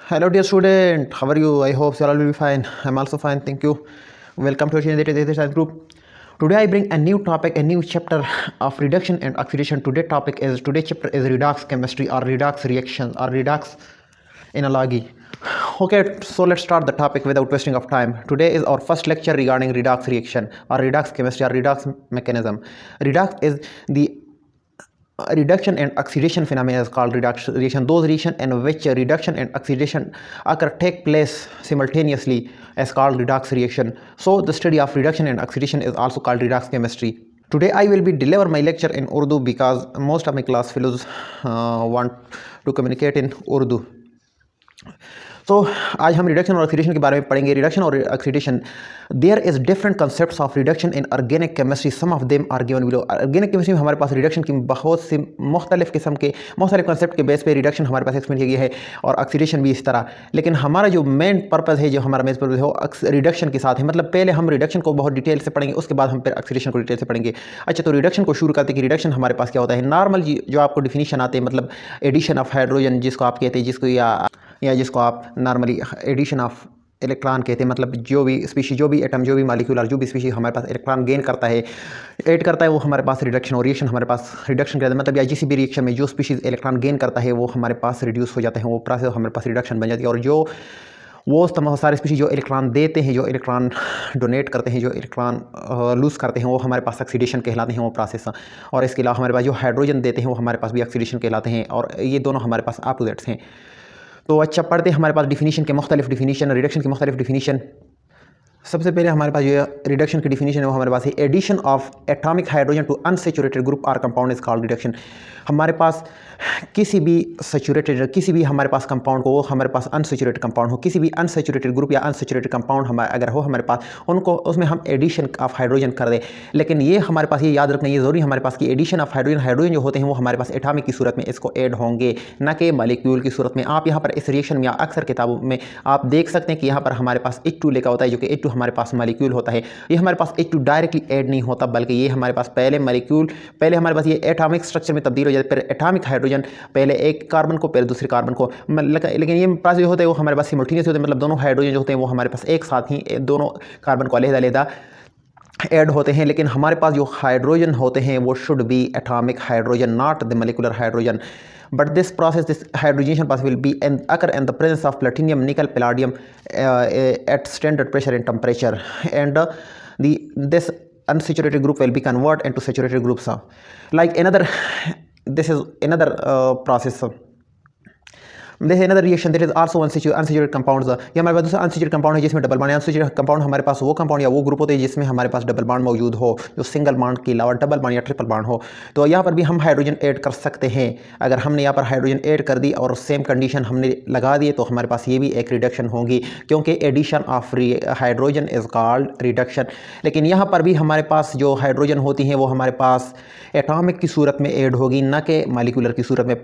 Hello, dear student. How are you? I hope you all will be fine. I'm also fine. Thank you. Welcome to our channel, the Science Group. Today I bring a new topic, a new chapter of reduction and oxidation. Today's chapter is redox chemistry or redox reaction or redox analogy. Okay, so let's start the topic without wasting of time. Today is our first lecture regarding redox reaction or redox chemistry or redox mechanism. Redox is the reduction and oxidation phenomena is called redox reaction. Those reactions in which reduction and oxidation take place simultaneously is called redox reaction. So the study of reduction and oxidation is also called redox chemistry. Today I will be deliver my lecture in Urdu because most of my class fellows want to communicate in Urdu. तो आज हम reduction और oxidation के बारे में पढ़ेंगे. Reduction और oxidation, there is different concepts of reduction in organic chemistry. Some of them are given below. Organic chemistry में हमारे पास रिडक्शन की बहुत सी मुख्तलिफ किस्म के मुख्तलिफ कंसेप्ट के बेस पे रिडक्शन हमारे पास एक्सप्लेन किया गया है और ऑक्सीडेशन भी इस तरह. लेकिन हमारा जो मेन पर्पज़ है, जो हमारा मेन पर्पज़ है वो रिडक्शन के साथ है. मतलब पहले हम रिडक्शन को बहुत डिटेल से पढ़ेंगे, उसके बाद हम फिर ऑक्सीडेशन को डिटेल से पढ़ेंगे. अच्छा, तो रिडक्शन को शुरू करते कि रिडक्शन हमारे पास क्या होता है. नॉर्मल जो आपको डिफिनीशन आते हैं, मतलब एडिशन ऑफ हाइड्रोजन जिसको आप कहते हैं, जिसको या जिसको आप नॉर्मली एडिशन ऑफ इलेक्ट्रॉन कहते हैं. मतलब जो भी स्पीशीज, जो भी एटम, जो भी मालिक्यूल और जो भी स्पीशीज हमारे पास इलेक्ट्रॉन गेन करता है, ऐड करता है, वो हमारे पास रिडक्शन और रिएक्शन हमारे पास रिडक्शन कहते हैं. मतलब या किसी भी रिएक्शन में जो स्पीशीज इलेक्ट्रॉन गेन करता है वो हमारे पास रिड्यूस हो जाते हैं, वो प्रोसेस हमारे पास रिडक्शन बन जाती है. और जो वो तमाम सारे स्पीशीज जो इलेक्ट्रॉन देते हैं, जो इलेक्ट्रॉन डोनेट करते हैं, जो इलेक्ट्रॉन लूज़ करते हैं, वो हमारे पास ऑक्सीडेशन कहलाते हैं वो प्रोसेस. और इसके अलावा हमारे पास जो हाइड्रोजन देते हैं वो हमारे पास भी ऑक्सीडेशन कहलाते हैं. और ये दोनों हमारे पास अपोजिट्स हैं. तो अच्छा, पढ़ते हैं हमारे पास डिफिनीशन के मुख्तलिफ डिफिनीशन, रिडक्शन की मुख्तलिफ डिफिनीशन. सबसे पहले हमारे पास जो रिडक्शन की डिफिनीशन है वो हमारे पास है addition of atomic hydrogen to unsaturated group और कंपाउंड इज कॉल्ड रिडक्शन. हमारे पास किसी भी सेचुरेटेड, किसी भी हमारे पास कंपाउंड को, वो हमारे पास अनसेचुरेटेड कंपाउंड हो, किसी भी अनसेचुरेटेड ग्रुप या अनसेचुरेटेड कंपाउंड हमारे अगर हो हमारे पास, उनको उसमें हम एडिशन ऑफ हाइड्रोजन कर दें. लेकिन ये हमारे पास ये याद रखना ये ज़रूरी हमारे पास कि एडिशन ऑफ हाइड्रोजन जो होते हैं वो हमारे पास एटॉमिक की सूरत में इसको ऐड होंगे, ना कि मॉलिक्यूल की सूरत में. आप यहाँ पर इस रिएक्शन में या अक्सर किताबों में आप देख सकते हैं कि यहाँ पर हमारे पास H2 लिखा होता है, जो कि H2 हमारे पास मॉलिक्यूल होता है. ये हमारे पास H2 डायरेक्टली ऐड नहीं होता, बल्कि ये हमारे पास पहले मॉलिक्यूल, पहले हमारे पास ये एटॉमिक स्ट्रक्चर में तब्दील हो जाता है. फिर एटॉमिक हाइड्रोजन पहले एक कार्बन को, फिर दूसरे कार्बन को. लेकिन ये प्रोसेस जो होता है वो हमारे पास सिमल्टेनियस होते हैं. मतलब दोनों हाइड्रोजन जो होते हैं वो हमारे पास एक साथ ही दोनों कार्बन को अलग-अलग ऐड होते हैं. लेकिन हमारे पास जो हाइड्रोजन होते हैं वो should be atomic hydrogen, not the molecular hydrogen. But this hydrogenation process will be occur in the presence of platinum, nickel, palladium at standard pressure and temperature, and this unsaturated group will be converted into saturated groups. This is another process. There is another reaction that is also unsaturated compounds. ये हमारे पास दूसरा unsaturated compound है जिसमें double bond. Unsaturated compound हमारे पास वो compound या वो group होते हैं जिसमें हमारे पास डबल बॉन्ड मौजूद हो, जो सिंगल बॉन्ड के अलावा डबल बॉन्ड या ट्रिपल बॉन्ड हो. तो यहाँ पर भी हम हाइड्रोजन ऐड कर सकते हैं. अगर हमने यहाँ पर हाइड्रोजन ऐड कर दी और सेम कंडीशन हमने लगा दी तो हमारे पास ये भी एक रिडक्शन होगी, क्योंकि addition of hydrogen is called reduction. लेकिन यहाँ पर भी हमारे पास जो हाइड्रोजन होती हैं वो हमारे पास एटॉमिक की सूरत में ऐड होगी, ना कि मॉलिक्यूलर की सूरत में.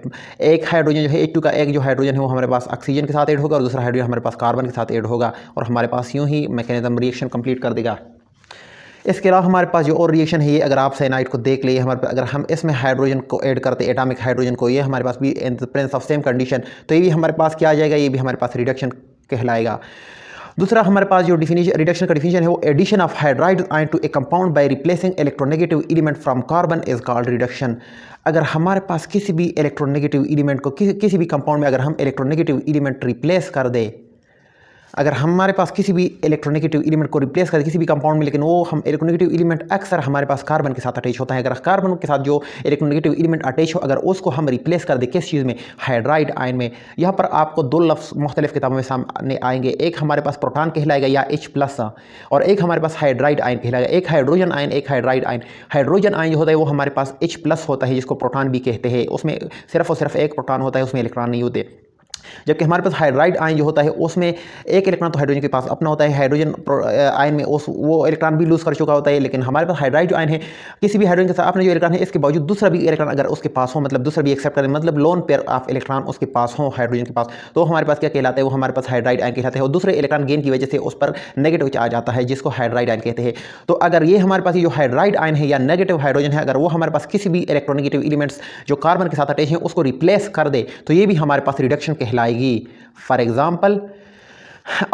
एक हाइड्रोजन जो है H2 का, एक जो हाइड्रोजन है वो हमारे पास ऑक्सीजन के साथ ऐड होगा और दूसरा हाइड्रोजन हमारे पास कार्बन के साथ ऐड होगा, और हमारे पास यूं ही मैकेनिज्म रिएक्शन कंप्लीट कर देगा. इसके अलावा हमारे पास जो और रिएक्शन है, ये अगर आप साइनाइड को देख लिए, हमारे पास अगर हम इसमें हाइड्रोजन को ऐड करते एटॉमिक हाइड्रोजन को, ये हमारे पास भी in the presence of same condition, तो ये भी हमारे पास क्या आ जाएगा, ये भी हमारे पास रिडक्शन कहलाएगा. दूसरा हमारे पास जो रिडक्शन का डिफिनीशन है वो addition of hydride ion to a compound by replacing electronegative element from carbon is called reduction. अगर हमारे पास किसी भी इलेक्ट्रोनेगेटिव एलिमेंट को किसी भी कंपाउंड में अगर हम इलेक्ट्रोनेगेटिव एलिमेंट रिप्लेस कर दे, अगर हमारे पास किसी भी इलेक्ट्रोनेगेटिव एलिमेंट को रिप्लेस कर किसी भी कंपाउंड में, लेकिन वो हम इलेक्ट्रोनेगेटिव एलिमेंट अक्सर हमारे पास कार्बन के साथ अटैच होता है. अगर कार्बन के साथ जो इलेक्ट्रोनेगेटिव एलिमेंट अटैच हो, अगर उसको हम रिप्लेस कर दें किस चीज़ में, हाइड्राइड आयन में. यहाँ पर आपको दो लफ्ज़ मुख्तलिफ किताबों में सामने आएंगे. एक हमारे पास प्रोटॉन कहलाएगा या H+, और एक हमारे पास हाइड्राइड आयन कहलाएगा. एक हाइड्रोजन आयन, एक हाइड्राइड आयन. हाइड्रोजन आयन जो होता है वो हमारे पास H+ होता है, जिसको प्रोटॉन भी कहते हैं. उसमें सिर्फ और सिर्फ एक प्रोटॉन होता है, उसमें इलेक्ट्रॉन नहीं होते. जबकि हमारे पास हाइड्राइड आयन जो होता है उसमें एक इलेक्ट्रॉन तो हाइड्रोजन के पास अपना होता है. हाइड्रोजन आयन में वो इलेक्ट्रॉन भी लूज़ कर चुका होता है. लेकिन हमारे पास हाइड्राइड आयन है, किसी भी हाइड्रोजन के साथ अपने जो इलेक्ट्रॉन है इसके बावजूद दूसरा भी इलेक्ट्रॉन अगर उसके पास हो, मतलब दूसरा भी एक्सेप्ट करें, मतलब लोन पेयर ऑफ इलेक्ट्रॉन उसके पास हो हाइड्रोजन के पास, तो हमारे पास क्या कहलाता है, वो हमारे पास हाइड्राइड आयन कहलाता है. और दूसरे इलेक्ट्रॉन गेन की वजह से उस पर नेगेटिव चार्ज आता है, जिसको हाइड्राइड आयन कहते हैं. तो अगर ये हमारे पास जो हाइड्राइड आयन है या नेगेटिव हाइड्रोजन है, अगर वो हमारे पास किसी भी इलेक्ट्रोनेगेटिव एलिमेंट्स जो कार्बन के साथ अटैच हैं उसको रिप्लेस कर दे, तो ये भी हमारे पास रिडक्शन कहलाता कहलाएगी। For example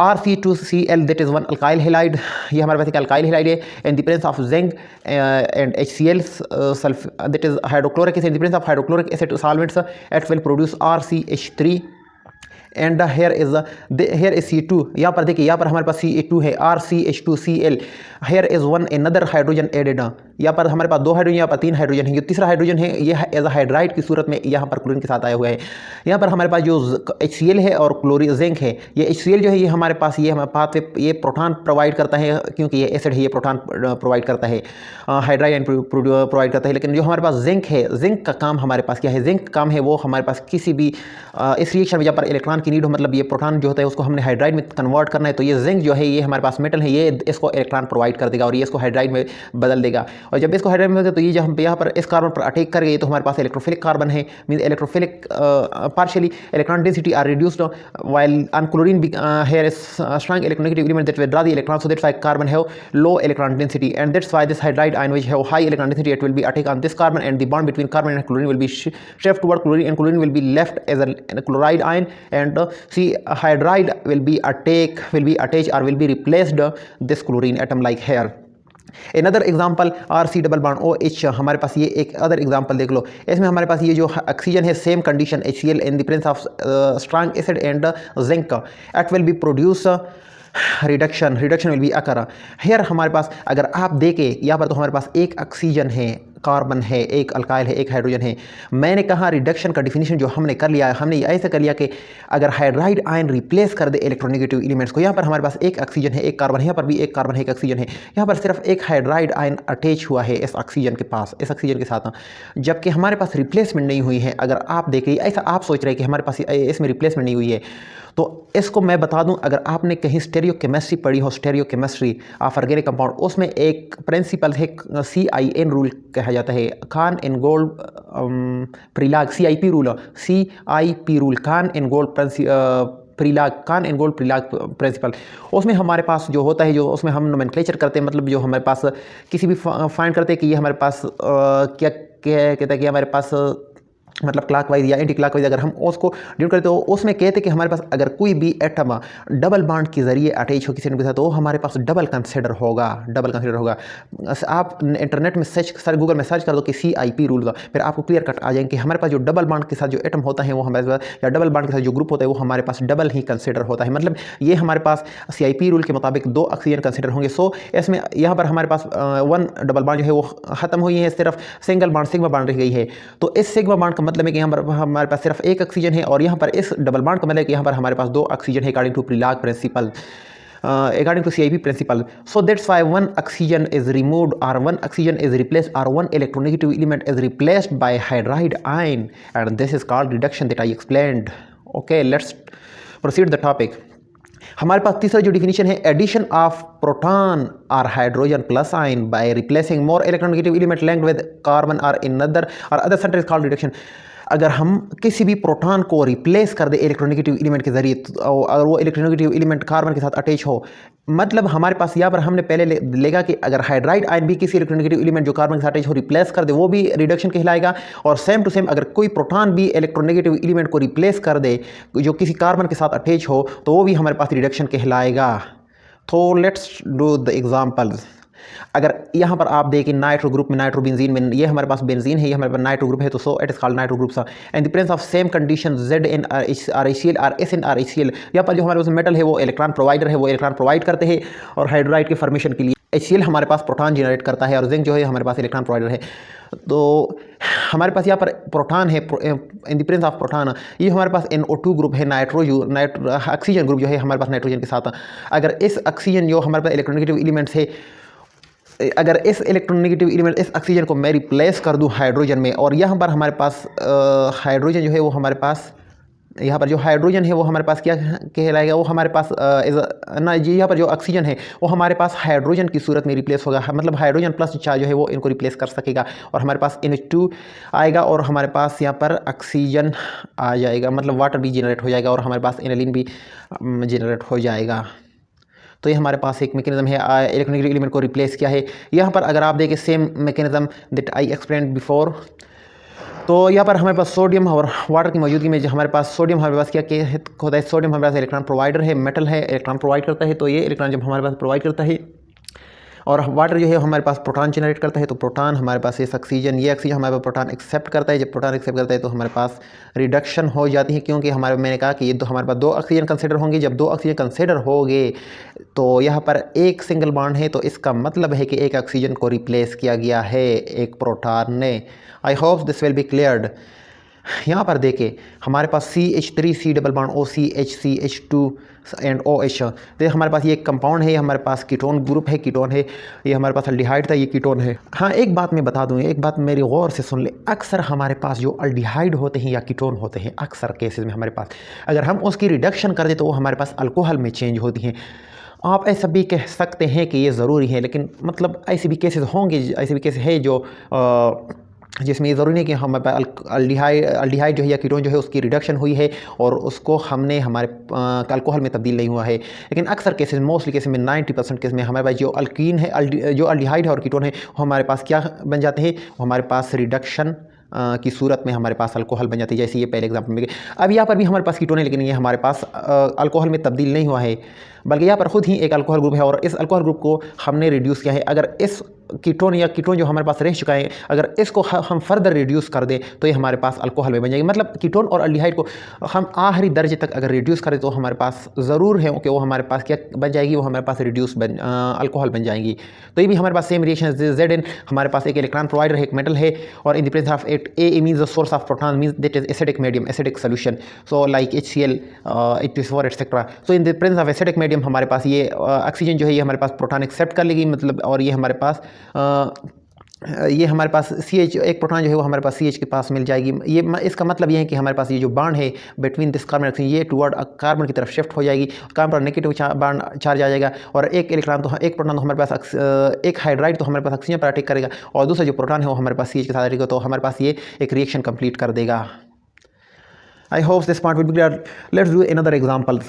RC2Cl that is one alkyl halide, ये हमारे पास एक अल्काइल हैलाइड है। In the presence of zinc and HCl सल्फ that is hydrochloric acid, in the presence of hydrochloric acid solvents it will produce RCH3 and here is C2। यहाँ पर देखिए, यहाँ पर हमारे पास Ca2 है, RCH2Cl, here is one another hydrogen added. यहाँ पर हमारे पास 2 हाइड्रोजन, यहाँ पर 3 हाइड्रोजन है। जो तीसरा हाइड्रोजन है ये एज अ हाइड्राइड की सूरत में यहाँ पर क्लोरीन के साथ आया हुआ है। यहाँ पर हमारे पास जो HCl है और क्लोरीन जिंक है, ये HCl जो है ये हमारे पास ये हमारे पाथ पे ये प्रोटॉन प्रोवाइड करता है, क्योंकि ये एसिड है, ये प्रोटॉन प्रोवाइड करता है, हाइड्राइड प्रोवाइड करता है। लेकिन जो हमारे पास जिंक है, जिंक का काम हमारे पास क्या है, जिंक का काम है वो हमारे पास किसी भी इस रिएक्शन में जहाँ पर इलेक्ट्रॉन की नीड हो, मतलब ये प्रोटॉन जो होता है उसको हमने हाइड्राइड में कन्वर्ट करना है, तो ये जिंक जो है ये हमारे पास मेटल है, ये इसको इलेक्ट्रॉन प्रोवाइड कर देगा और ये इसको हाइड्राइड में बदल देगा। और जब इसको हाइड्राइड में बदल देगा तो ये जब हम यहाँ पर इस कार्बन पर अटैक कर गए तो हमारे पास इलेक्ट्रोफिलिक कार्बन है, mean electrophilic partially electron density are reduced while on chlorine here is strong electronegative element that will draw the electrons, so that's why carbon have low electron density, and that's why this hydride ion which have high electron density it will be attack on this carbon, and the bond between carbon and chlorine will be shift toward chlorine, and chlorine will be left as a chloride ion, and see hydride will be attached or will be replaced this chlorine atom like here. Another example RC double bond OH, हमारे पास ये एक other example देख लो। इसमें हमारे पास ये जो oxygen है same condition HCl in the presence of strong acid and zinc it will be produce reduction will be occur here. हमारे पास अगर आप देखें यहाँ पर तो हमारे पास एक ऑक्सीजन है, कार्बन है, एक अल्काइल है, एक हाइड्रोजन है। मैंने कहा रिडक्शन का डिफिनीशन जो हमने कर लिया, हमने ऐसे कर लिया कि अगर हाइड्राइड आयन रिप्लेस कर दे इलेक्ट्रोनेगेटिव एलिमेंट्स को, यहाँ पर हमारे पास एक ऑक्सीजन है, एक कार्बन है, यहाँ पर भी एक कार्बन है, एक ऑक्सीजन है, यहाँ पर सिर्फ एक हाइड्राइड आयन अटैच हुआ है इस ऑक्सीजन के पास, इस ऑक्सीजन के साथ, जबकि हमारे पास रिप्लेसमेंट नहीं हुई है। अगर आप देखें ऐसा आप सोच रहे हैं कि हमारे पास इसमें रिप्लेसमेंट नहीं हुई है, तो इसको मैं बता दूं, अगर आपने कहीं स्टेरियो केमिस्ट्री पढ़ी हो, stereochemistry of organic compound, उसमें एक प्रिंसिपल है CIN रूल कहा जाता है, Cahn Ingold Prelog, CIP rule, Cahn Ingold Prelog principle. उसमें हमारे पास जो होता है, जो उसमें हम नोमेनक्लेचर करते हैं, मतलब जो हमारे पास किसी भी फाइंड करते हैं कि ये हमारे पास क्या कहता है कि हमारे पास मतलब क्लॉकवाइज या एंटी क्लॉकवाइज अगर हम उसको ड्यूट करते हो, उसमें कहते हैं कि हमारे पास अगर कोई भी एटम डबल बॉन्ड के ज़रिए अटैच हो किसी के साथ, तो हमारे पास डबल कंसिडर होगा। आप इंटरनेट में सर्च गूगल में सर्च कर दो कि CIP रूल का, फिर आपको क्लियर कट आ जाएंगे कि हमारे पास जो डबल बॉन्ड के साथ जो एटम होता है वो हमारे पास, या डबल बॉन्ड के साथ जो ग्रुप होता है वो हमारे पास डबल ही कंसिडर होता है। मतलब ये हमारे पास CIP रूल के मुताबिक 2 ऑक्सीजन कंसिडर होंगे। सो इसमें यहाँ पर हमारे पास 1 डबल बॉन्ड जो है वो ख़त्म हुई है, सिर्फ सिंगल बॉन्ड सिग्मा बॉन्ड रह गई है। तो इस सिग्मा बॉन्ड का मतलब है कि यहाँ पर हमारे पास सिर्फ एक ऑक्सीजन है, और यहाँ पर इस डबल बॉन्ड का मतलब है कि यहाँ पर हमारे पास 2 ऑक्सीजन है according to Prelog principle, according to CIP principle. So that's why one oxygen is removed or one oxygen is replaced or one electronegative element is replaced by hydride ion, and this is called reduction that I explained. Okay, let's proceed the topic. हमारे पास तीसरा जो definition है, addition of proton और hydrogen plus ion by replacing more electronegative element linked with carbon और other centre is called reduction. अगर हम किसी भी प्रोटॉन को रिप्लेस कर दे इलेक्ट्रोनेगेटिव एलिमेंट के जरिए, अगर वो इलेक्ट्रोनेगेटिव एलिमेंट कार्बन के साथ अटैच हो, मतलब हमारे पास यहाँ पर हमने पहले लेगा कि अगर हाइड्राइड आयन भी किसी इलेक्ट्रोनेगेटिव एलिमेंट जो कार्बन के साथ अटैच हो रिप्लेस कर दे, वो भी रिडक्शन कहलाएगा। और सेम टू सेम अगर कोई प्रोटॉन भी इलेक्ट्रोनेगेटिव एलिमेंट को रिप्लेस कर दे जो किसी कार्बन के साथ अटैच हो, तो वो भी हमारे पास रिडक्शन कहलाएगा। तो लेट्स डू द एग्जाम्पल्स। अगर यहाँ पर आप देखें नाइट्रो ग्रुप में, नाइट्रो बेंजीन में, ये हमारे पास बेंजीन है, ये हमारे पास नाइट्रो ग्रुप है, तो so it is called nitro group सा। And the presence of same condition ZnRHCl और SnRHCl, यहाँ पर जो हमारे पास मेटल है वो इलेक्ट्रॉन प्रोवाइडर है, वो इलेक्ट्रॉन प्रोवाइड करते हैं और हाइड्राइड के फॉर्मेशन के लिए HCl हमारे पास प्रोटॉन जनरेट करता है, और जिंक जो है हमारे पास इलेक्ट्रॉन प्रोवाइडर है। तो हमारे पास यहाँ पर प्रोटॉन है, in the presence of proton, ये हमारे पास NO2 ग्रुप है, ऑक्सीजन ग्रुप जो है हमारे पास नाइट्रोजन के साथ। अगर इस ऑक्सीजन जो हमारे पास इलेक्ट्रोनेगेटिव एलिमेंट्स है, अगर इस इलेक्ट्रोनेगेटिव एलिमेंट इस ऑक्सीजन को मैं रिप्लेस कर दूं हाइड्रोजन में, और यहाँ पर हमारे पास हाइड्रोजन जो है वो हमारे पास, यहाँ पर जो हाइड्रोजन है वो हमारे पास क्या कहलाएगा, वो हमारे पास ना जी, यहाँ पर जो ऑक्सीजन है वो हमारे पास हाइड्रोजन की सूरत में रिप्लेस होगा, मतलब हाइड्रोजन प्लस चार्ज जो है वो इनको रिप्लेस कर सकेगा, और हमारे पास NH2 आएगा, और हमारे पास यहाँ पर ऑक्सीजन आ जाएगा, मतलब वाटर भी जनरेट हो जाएगा, और हमारे पास एनालिन भी जनरेट हो जाएगा। तो ये हमारे पास एक मैकेनिज्म है इलेक्ट्रोनेगेटिव एलिमेंट को रिप्लेस किया है। यहाँ पर अगर आप देखें same mechanism that I explained before, तो यहाँ पर हमारे पास सोडियम और वाटर की मौजूदगी में जो हमारे पास सोडियम हमारे पास क्या होता है, सोडियम हमारे पास इलेक्ट्रॉन प्रोवाइडर है, मेटल है, इलेक्ट्रॉन प्रोवाइड करता है। तो ये इलेक्ट्रॉन जब हमारे पास प्रोवाइड करता है, और वाटर जो है हमारे पास प्रोटॉन जनरेट करता है, तो प्रोटॉन हमारे पास ये ऑक्सीजन हमारे पास प्रोटॉन एक्सेप्ट करता है। जब प्रोटॉन एक्सेप्ट करता है तो हमारे पास रिडक्शन हो जाती है, क्योंकि मैंने कहा कि ये हमारे पास 2 ऑक्सीजन कंसिडर होंगे। जब 2 ऑक्सीजन कंसिडर होंगे तो यहाँ पर एक सिंगल बॉन्ड है, तो इसका मतलब है कि एक ऑक्सीजन को रिप्लेस किया गया है एक प्रोटॉन ने। आई hope this will be cleared. यहाँ पर देखें हमारे पास CH3 double bond OCH and OH, तो हमारे पास ये एक कंपाउंड है, हमारे पास कीटोन ग्रुप है, कीटोन है। ये हमारे पास अल्डिहाइड था, ये कीटोन है। हाँ, एक बात मैं बता दूँ, एक बात मेरी गौर से सुन ले। अक्सर हमारे पास जो अल्डिहाइड होते हैं या कीटोन होते हैं, अक्सर केसेस में हमारे पास अगर हम उसकी रिडक्शन कर दें तो वो हमारे पास अल्कोहल में चेंज होती हैं। आप ऐसा भी कह सकते हैं कि ये ज़रूरी है, लेकिन मतलब ऐसे भी केसेस होंगे, ऐसे भी केसेस है जो जिसमें ये ज़रूरी नहीं कि हमारे पास अल्डिहाइड जो है या कीटोन जो है उसकी रिडक्शन हुई है और उसको हमने हमारे अल्कोहल में तब्दील नहीं हुआ है। लेकिन अक्सर केसेस, मोस्टली केसेस में 90% केस में हमारे पास जो अल्कीन है, जो अल्डिहाइड है और कीटोन है, वो हमारे पास क्या बन जाते हैं, वो हमारे पास रिडक्शन की सूरत में हमारे पास अल्कोहल बन जाती है। जैसे ये पहले एग्जाम्पल में, अब यहाँ पर भी हमारे पास कीटोन है, लेकिन ये हमारे पास अल्कोहल में तब्दील नहीं हुआ है, बल्कि यहाँ पर खुद ही एक अल्कोहल ग्रुप है और इस अल्कोहल ग्रुप को हमने रिड्यूस किया है। अगर इस कीटोन या कीटोन जो हमारे पास रह चुका है, अगर इसको हम फर्दर रिड्यूस कर दें तो ये हमारे पास अल्कोहल में बन जाएगी। मतलब कीटोन और अल्डिहाइड को हम आखिरी दर्जे तक अगर रिड्यूस करें तो हमारे पास ज़रूर है कि वो हमारे पास क्या बन जाएगी, वो हमारे पास रिड्यूस अल्कोहल बन जाएंगी। तो ये भी हमारे पास सेम रिएक्शन ZN, हमारे पास एक इलेक्ट्रॉन प्रोवाइडर है, एक मेटल है, और इन the presence of A means the source of proton, means that is acidic medium, acidic solution, so like HCl, H2SO4 etcetera. So in the presence of acidic medium हमारे पास ये oxygen जो है ये हमारे पास प्रोटॉन एक्सेप्ट कर लेगी, मतलब, और ये हमारे पास CH, एक प्रोटॉन जो है वो हमारे पास CH के पास मिल जाएगी। ये इसका मतलब ये है कि हमारे पास ये जो बॉन्ड है बिटवीन दिस कार्बन ऑक्सीजन, ये टुवर्ड कार्बन की तरफ शिफ्ट हो जाएगी। कार्बन पर नेगेटिव बॉन्ड चार्ज आ जाएगा, और एक प्रोटॉन तो हमारे पास, एक हाइड्राइड तो हमारे पास ऑक्सीजन पर अटैक करेगा, और दूसरा जो प्रोटॉन है वो हमारे पास CH के साथ अटैक, तो हमारे पास ये एक रिएक्शन कंप्लीट कर देगा। आई hope this part will be clear. Let's do another example.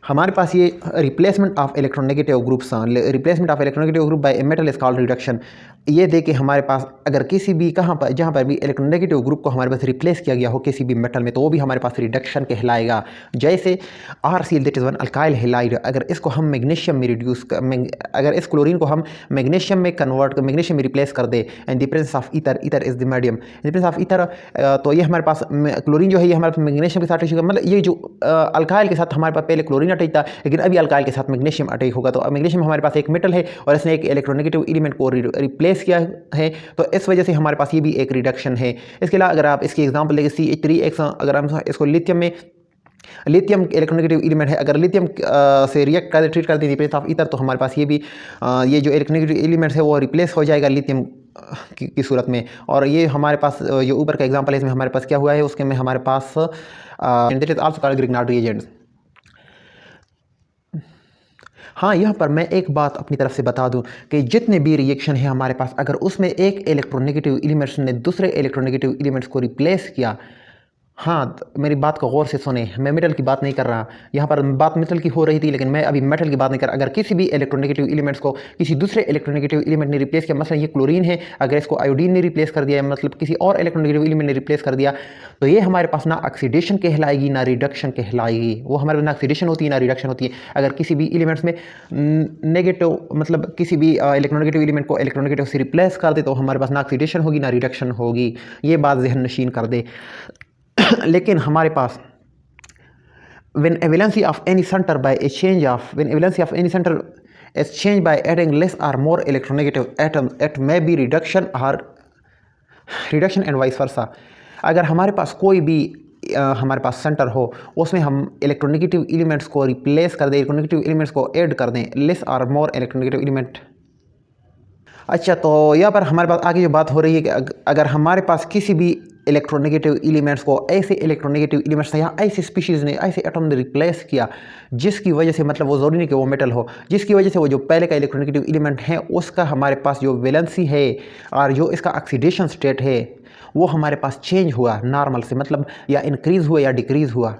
हमारे पास ये replacement of electronegative groups, replacement of electronegative group by a metal is called reduction. ये देखिए हमारे पास अगर किसी भी जहाँ पर भी इलेक्ट्रोनेगेटिव ग्रुप को हमारे पास रिप्लेस किया गया हो किसी भी मेटल में, तो वो भी हमारे पास रिडक्शन कहलाएगा। जैसे RCl that is one alkyl halide, अगर इसको हम मैग्नीशियम में अगर इस क्लोरीन को हम मैग्नीशियम में मैग्नीशियम में रिप्लेस कर दे, and the presence of ether is the medium, in the presence of ether, तो ये हमारे पास क्लोरीन जो है ये हमारे पास मैग्नीशियम के साथ अटैच होगा। मतलब ये जो अल्काइल के साथ हमारे पास पहले क्लोरीन अटैच था, लेकिन अभी अल्काइल के साथ मैग्नीशियम अटैच होगा। तो मैग्नीशियम हमारे पास एक मेटल है और इसने एक इलेक्ट्रोनेगेटिव एलिमेंट को रिप्लेस किया है, तो इस वजह से हमारे पास ये भी एक रिडक्शन है। इसके अलावा अगर आप इसकी एग्जांपल लेंगे CH3X, अगर हम इसको लिथियम इलेक्ट्रोनेगेटिव एलिमेंट है, अगर लिथियम से रिएक्ट कर ट्रीट कर दें ऑफ ईथर, तो हमारे पास ये भी ये जो इलेक्ट्रोनेगेटिव एलिमेंट है वो रिप्लेस हो जाएगा लिथियम की सूरत में। और ये हमारे पास जो ऊपर का एग्जांपल है इसमें हमारे पास क्या हुआ है, उसके में हमारे पास that is also called Grignard reagents. हाँ, यहाँ पर मैं एक बात अपनी तरफ से बता दूं कि जितने भी रिएक्शन है हमारे पास, अगर उसमें एक इलेक्ट्रोनेगेटिव एलिमेंट्स ने दूसरे इलेक्ट्रोनेगेटिव एलिमेंट्स को रिप्लेस किया, हाँ, मेरी बात को गौर से सुने, मैं मेटल की बात नहीं कर रहा, यहाँ पर बात मेटल की हो रही थी, लेकिन मैं अभी मेटल की बात नहीं कर रहा। अगर किसी भी इलेक्ट्रोनेगेटिव एलिमेंट्स को किसी दूसरे इलेक्ट्रोनेगेटिव एलिमेंट ने रिप्लेस किया, मतलब ये क्लोरीन है, अगर इसको आयोडीन ने रिप्लेस कर दिया, मतलब किसी और इलेक्ट्रोनेगेटिव एलिमेंट ने रिप्लेस कर दिया, तो ये हमारे पास ना ऑक्सीडेशन कहलाएगी ना रिडक्शन कहलाएगी। वो हमारे पास ना ऑक्सीडेशन होती है ना रिडक्शन होती है। अगर किसी भी एलिमेंट्स में नेगेटिव, मतलब किसी भी इलेक्ट्रोनेगेटिव एलिमेंट को इलेक्ट्रोनेगेटिव से रिप्लेस कर दे, तो हमारे पास ना ऑक्सीडेशन होगी ना रिडक्शन होगी। ये बात जहन नशीन कर दे। लेकिन हमारे पास when valency of any center by a change of when valency of any center is changed by adding less or more electronegative atoms, it may be reduction and vice versa। अगर हमारे पास कोई भी हमारे पास सेंटर हो, उसमें हम electronegative elements को replace कर दें, इलेक्ट्रोनेगेटिव एलिमेंट्स को ऐड कर दें, लेस और मोर इलेक्ट्रोनेगेटिव एलिमेंट। अच्छा, तो यहाँ पर हमारे पास आगे जो बात हो रही है कि अगर हमारे पास किसी भी इलेक्ट्रोनेगेटिव एलिमेंट्स को ऐसे इलेक्ट्रोनेगेटिव एलिमेंट्स या ऐसे स्पीशीज़ ने, ऐसे एटम ने रिप्लेस किया, जिसकी वजह से, मतलब वो ज़रूरी नहीं कि वो मेटल हो, जिसकी वजह से वो जो पहले का इलेक्ट्रोनेगेटिव एलिमेंट है उसका हमारे पास जो वैलेंसी है और जो इसका ऑक्सीडेशन स्टेट है वो हमारे पास चेंज हुआ नॉर्मल से, मतलब या इंक्रीज़ हुआ या डिक्रीज़ हुआ,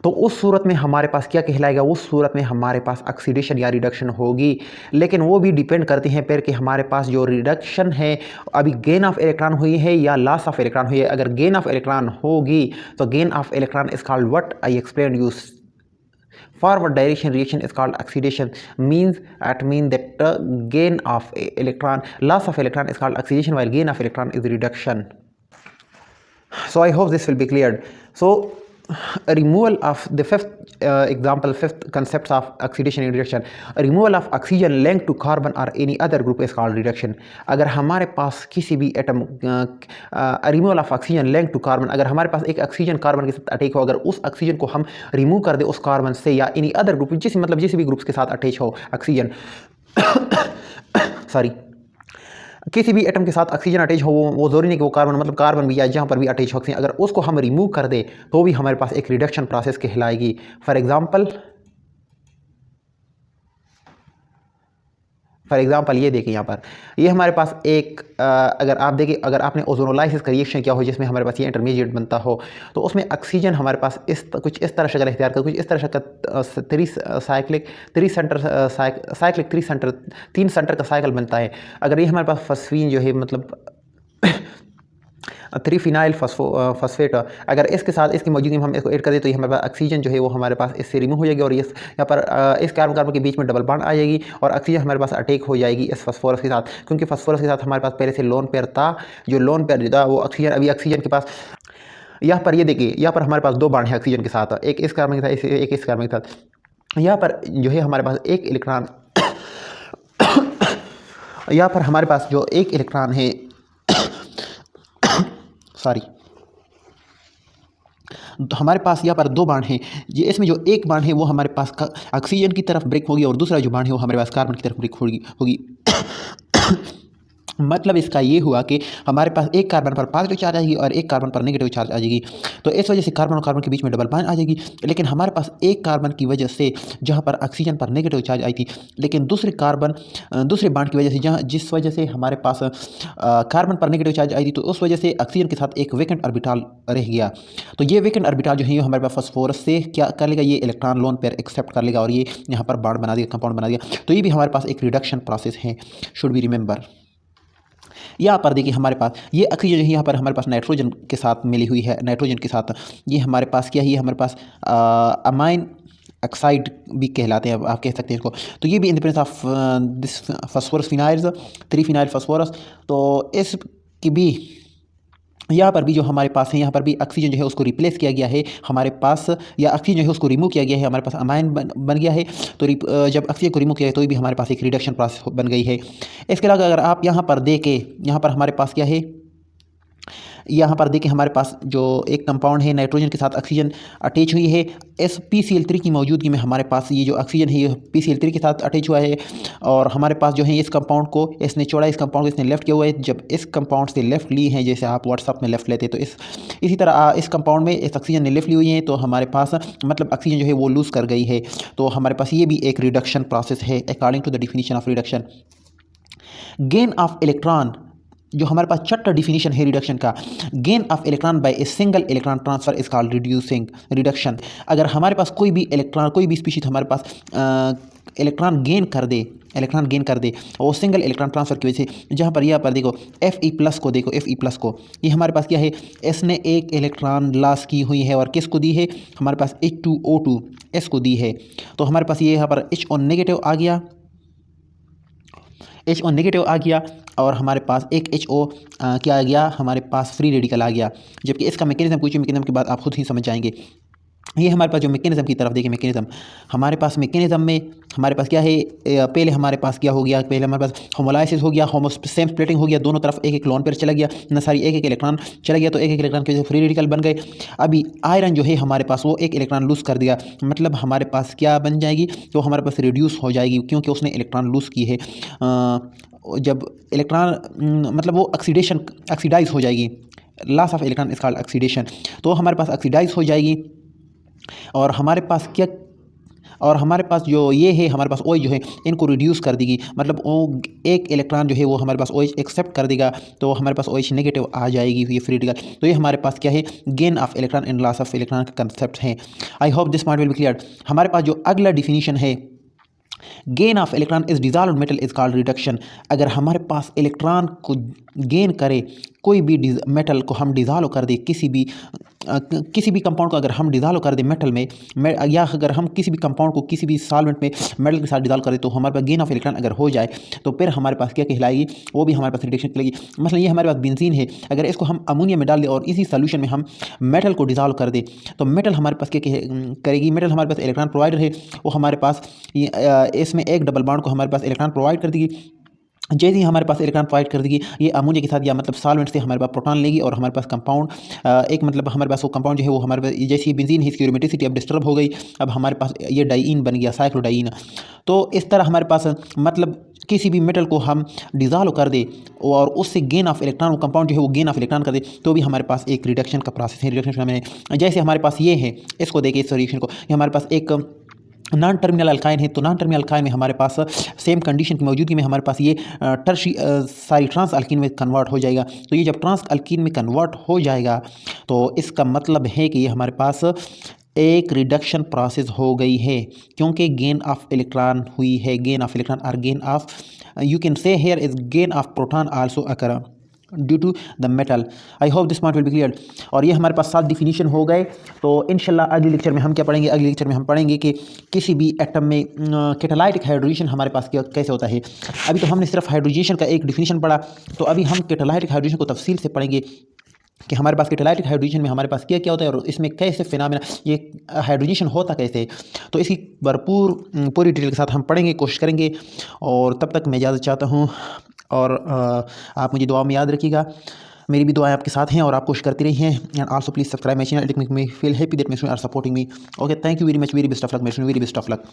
तो उस सूरत में हमारे पास क्या कहलाएगा, उस सूरत में हमारे पास ऑक्सीडेशन या रिडक्शन होगी। लेकिन वो भी डिपेंड करती हैं फिर कि हमारे पास जो रिडक्शन है अभी गेन ऑफ इलेक्ट्रॉन हुई है या लॉस ऑफ इलेक्ट्रॉन हुई है। अगर गेन ऑफ इलेक्ट्रॉन होगी तो gain of electron is called what I explain you, forward direction reaction is called oxidation, mean that gain of electron, loss of electron is called oxidation, while gain of electron is reduction. So I hope this will be cleared. So removal of the fifth concepts of oxidation and reduction, removal of oxygen linked to carbon or any other group is called reduction. अगर हमारे पास किसी भी atom removal of oxygen link to carbon, अगर हमारे पास एक oxygen carbon के साथ अटैच हो, अगर उस ऑक्सीजन को हम रिमूव कर दे उस कार्बन से या एनी अदर ग्रुप, जिस भी ग्रुप्स के साथ अटैच हो ऑक्सीजन सॉरी किसी भी एटम के साथ ऑक्सीजन अटैच हो, वो जरूरी नहीं कि वो कार्बन, मतलब कार्बन भी या जहाँ पर भी अटैच हो ऑक्सीजन, अगर उसको हम रिमूव कर दे तो भी हमारे पास एक रिडक्शन प्रोसेस कहलाएगी। फॉर एग्जांपल ये देखिए यहाँ पर, ये हमारे पास एक अगर आप देखें, अगर आपने ओजोनोलाइसिस का रिएक्शन किया हो जिसमें हमारे पास ये इंटरमीडिएट बनता हो, तो उसमें ऑक्सीजन हमारे पास कुछ इस तरह शक्ल इख्तियार कर, कुछ इस तरह शक्ल तीन सेंटर का साइकिल बनता है। अगर ये हमारे पास फॉस्फीन जो है, मतलब 3-फिनाइल फॉस्फेट, अगर इसके साथ इसकी मौजूदगी में हम इसको ऐड कर दें तो ये हमारे पास ऑक्सीजन जो है वो हमारे पास इससे रिमूव हो जाएगी और ये यहाँ पर इस कार्बन के बीच में डबल बॉन्ड आ जाएगी और ऑक्सीजन हमारे पास अटैक हो जाएगी इस फास्फोरस के साथ, क्योंकि फास्फोरस के साथ हमारे पास पहले से लोन पेयर था। जो लोन पेयर था वो ऑक्सीजन, अभी ऑक्सीजन के पास यहाँ पर ये देखिए, यहाँ पर हमारे पास 2 बॉन्ड है ऑक्सीजन के साथ, एक इस कार्बन के साथ, एक इस कार्बन के साथ। यहाँ पर जो है हमारे पास एक इलेक्ट्रॉन यहाँ पर हमारे पास जो एक इलेक्ट्रॉन है तो हमारे पास यहाँ पर 2 बांड हैं, ये इसमें जो एक बांड है वो हमारे पास ऑक्सीजन की तरफ ब्रेक होगी और दूसरा जो बांड है वो हमारे पास कार्बन की तरफ ब्रेक होगी मतलब इसका ये हुआ कि हमारे पास एक कार्बन पर पॉजिटिव चार्ज आएगी और एक कार्बन पर नेगेटिव चार्ज आ जाएगी, तो इस वजह से कार्बन और कार्बन के बीच में डबल बॉन्ड आ जाएगी। लेकिन हमारे पास एक कार्बन की वजह से जहाँ पर ऑक्सीजन पर नेगेटिव चार्ज आई थी, लेकिन दूसरे बॉन्ड की वजह से जिस वजह से हमारे पास कार्बन पर नेगेटिव चार्ज आई थी, तो उस वजह से ऑक्सीजन के साथ एक वैकेंट ऑर्बिटल रह गया। तो ये वैकेंट ऑर्बिटल जो है ये हमारे पास फास्फोरस से क्या कर लेगा, ये इलेक्ट्रॉन लोन पेयर एक्सेप्ट कर लेगा और ये यहाँ पर बॉन्ड बना देगा, कंपाउंड बना देगा। तो ये भी हमारे पास एक रिडक्शन प्रोसेस है, शुड बी रिमेंबर। यहाँ पर देखिए हमारे पास ये ऑक्सीजन जो है यहाँ पर हमारे पास नाइट्रोजन के साथ मिली हुई है, नाइट्रोजन के साथ ये हमारे पास क्या है, ये हमारे पास अमाइन ऑक्साइड भी कहलाते हैं, आप कह सकते हैं इसको। तो ये भी in the presence of this phosphorus phenyls three phenyl phosphorus, तो इसकी भी यहाँ पर भी जो हमारे पास है, यहाँ पर भी ऑक्सीजन जो है उसको रिप्लेस किया गया है हमारे पास, या ऑक्सीजन जो है उसको रिमूव किया गया है, हमारे पास अमाइन बन गया है। तो जब ऑक्सीजन को रिमूव किया है तो भी हमारे पास एक रिडक्शन प्रोसेस बन गई है। इसके अलावा अगर आप यहाँ पर देखें, यहाँ पर हमारे पास क्या है, यहाँ पर देखिए हमारे पास जो एक कंपाउंड है नाइट्रोजन के साथ ऑक्सीजन अटैच हुई है, PCl3 की मौजूदगी में हमारे पास ये जो ऑक्सीजन है ये PCl3 के साथ अटैच हुआ है और हमारे पास जो है इस कंपाउंड को इसने छोड़ा, इस कंपाउंड को इसने लेफ्ट किया हुआ है। जब इस कंपाउंड से लेफ्ट ली है, जैसे आप व्हाट्सअप में लेफ्ट लेते, तो इसी तरह इस कंपाउंड में इस ऑक्सीजन ने लेफ्ट ली हुई है, तो हमारे पास मतलब ऑक्सीजन जो है वो लूज़ कर गई है। तो हमारे पास ये भी एक रिडक्शन प्रोसेस है according to the definition of reduction. Gain of electron, जो हमारे पास छठा डिफिनीशन है रिडक्शन का, gain of electron by a single electron transfer is called reducing reduction. अगर हमारे पास कोई भी इलेक्ट्रॉन, कोई भी स्पीशीज हमारे पास इलेक्ट्रॉन गेन कर दे और वो सिंगल इलेक्ट्रॉन ट्रांसफर की वजह से, जहाँ पर यहाँ पर देखो Fe+ को देखो, Fe+ को ये हमारे पास क्या है, इसने एक इलेक्ट्रॉन लॉस की हुई है और किसको दी है, हमारे पास H2O2 इसको दी है। तो हमारे पास ये यहाँ पर HO नेगेटिव आ गया, HO नेगेटिव आ गया और हमारे पास एक HO क्या आ गया, हमारे पास फ्री रेडिकल आ गया। जबकि इसका मैकेनिज्म, कुछ मैकेनिज्म की बात आप खुद ही समझ जाएंगे। ये हमारे पास जो मैकेनिज्म की तरफ देखिए, मैकेनिज्म हमारे पास मैकेनिज्म में हमारे पास क्या है, पहले हमारे पास क्या हो गया, पहले हमारे पास होमोलाइसिस हो गया, सेम स्प्लिटिंग हो गया, दोनों तरफ एक लोन पेयर चला गया, एक इलेक्ट्रॉन चला गया, तो एक इलेक्ट्रॉन की वजह से फ्री रेडिकल बन गए। अभी आयरन जो है हमारे पास वो एक इलेक्ट्रॉन लूज़ कर दिया, मतलब हमारे पास क्या बन जाएगी, तो हमारे पास रिड्यूस हो जाएगी क्योंकि उसने इलेक्ट्रॉन लूज़ की है। जब इलेक्ट्रॉन मतलब वो ऑक्सीडाइज हो जाएगी, loss of electron is called oxidation, तो हमारे पास ऑक्सीडाइज हो जाएगी और हमारे पास क्या और हमारे पास जो ये है हमारे पास OH जो है इनको रिड्यूस कर देगी, मतलब वो एक इलेक्ट्रॉन जो है वो हमारे पास OH एक्सेप्ट कर देगा, तो हमारे पास OH नेगेटिव आ जाएगी ये फ्री रेडिकल। तो ये हमारे पास क्या है, gain of electron and loss of electron का कंसेप्ट है। आई hope this point will be clear. हमारे पास जो अगला डिफिनीशन है, gain of electron is dissolve metal is called reduction. अगर हमारे पास इलेक्ट्रॉन को गेन करे, कोई भी मेटल को हम डिजॉल्व कर दे, किसी भी कंपाउंड को अगर हम डिजॉल्व कर दे मेटल में, या अगर हम किसी भी कंपाउंड को किसी भी सॉल्वेंट में मेटल के साथ डिजॉल्व करें, तो हमारे पास गेन ऑफ इलेक्ट्रॉन अगर हो जाए तो फिर हमारे पास क्या कहलाएगी, वो भी हमारे पास रिडक्शन कहलाएगी। मतलब ये हमारे पास बेंजीन है, अगर इसको हम अमोनिया में डाल दें और इसी सोल्यूशन में हम मेटल को डिजॉल्व कर दें, तो मेटल हमारे पास क्या करेगी, मेटल हमारे पास इलेक्ट्रॉन प्रोवाइडर है, वो हमारे पास इसमें एक डबल बॉन्ड को हमारे पास इलेक्ट्रॉन प्रोवाइड कर देगी। जैसे ही हमारे पास इलेक्ट्रॉन प्रोवाइड कर देगी, ये अमोनिया के साथ या मतलब सॉल्वेंट से हमारे पास प्रोटॉन लेगी, और हमारे पास कंपाउंड एक मतलब हमारे पास वो कंपाउंड जो है वो हमारे पास, जैसे ही बेंजीन है इसकी एरोमेटिसिटी अब डिस्टर्ब हो गई, अब हमारे पास ये डाइईन बन गया, साइक्लोडाइईन। तो इस तरह हमारे पास मतलब किसी भी मेटल को हम डिजॉल्व कर दे और उससे गेन ऑफ इलेक्ट्रॉन, वो कंपाउंड जो है वो गेन ऑफ इलेक्ट्रॉन कर दे, तो भी हमारे पास एक रिडक्शन का प्रोसेस है। रिडक्शन में जैसे हमारे पास ये है, इसको देखिए इस रिएक्शन को, ये हमारे पास एक नॉन टर्मिनल अल्काइन है, तो नॉन टर्मिनल अल्काइन में हमारे पास सेम कंडीशन की मौजूदगी में हमारे पास ये ट्रांस अल्कीन में कन्वर्ट हो जाएगा। तो ये जब ट्रांस अल्कीन में कन्वर्ट हो जाएगा, तो इसका मतलब है कि ये हमारे पास एक रिडक्शन प्रोसेस हो गई है, क्योंकि गेन ऑफ इलेक्ट्रॉन हुई है, गेन ऑफ इलेक्ट्रॉन और gain of, you can say here is gain of proton also occur due to the metal. I hope this point will be clear. और ये हमारे पास 7 डिफिनीशन हो गए। तो इंशाल्लाह अगले लेक्चर में हम क्या पढ़ेंगे, अगले लेक्चर में हम पढ़ेंगे कि किसी भी एटम में कैटालाइटिक हाइड्रोजन हमारे पास कैसे होता है। अभी तो हमने सिर्फ हाइड्रोजन का एक डिफिनीशन पढ़ा, तो अभी हम कैटालाइटिक हाइड्रोजन को तफसील से पढ़ेंगे कि हमारे पास कैटालाइटिक हाइड्रोजन में हमारे पास क्या क्या होता है और इसमें कैसे फिनोमेना ये हाइड्रोजन होता कैसे है। तो इसकी पूरी डिटेल के साथ हम पढ़ेंगे, कोशिश करेंगे। और तब तक मैं इजाज़त चाहता हूँ, और आप मुझे दुआ में याद रखिएगा। मेरी भी दुआएं आपके साथ हैं और आप कोशिश करते रहिए। And also please subscribe my channel, it make me feel happy that you are supporting me. Okay, thank you very much, very best of luck, very best of luck.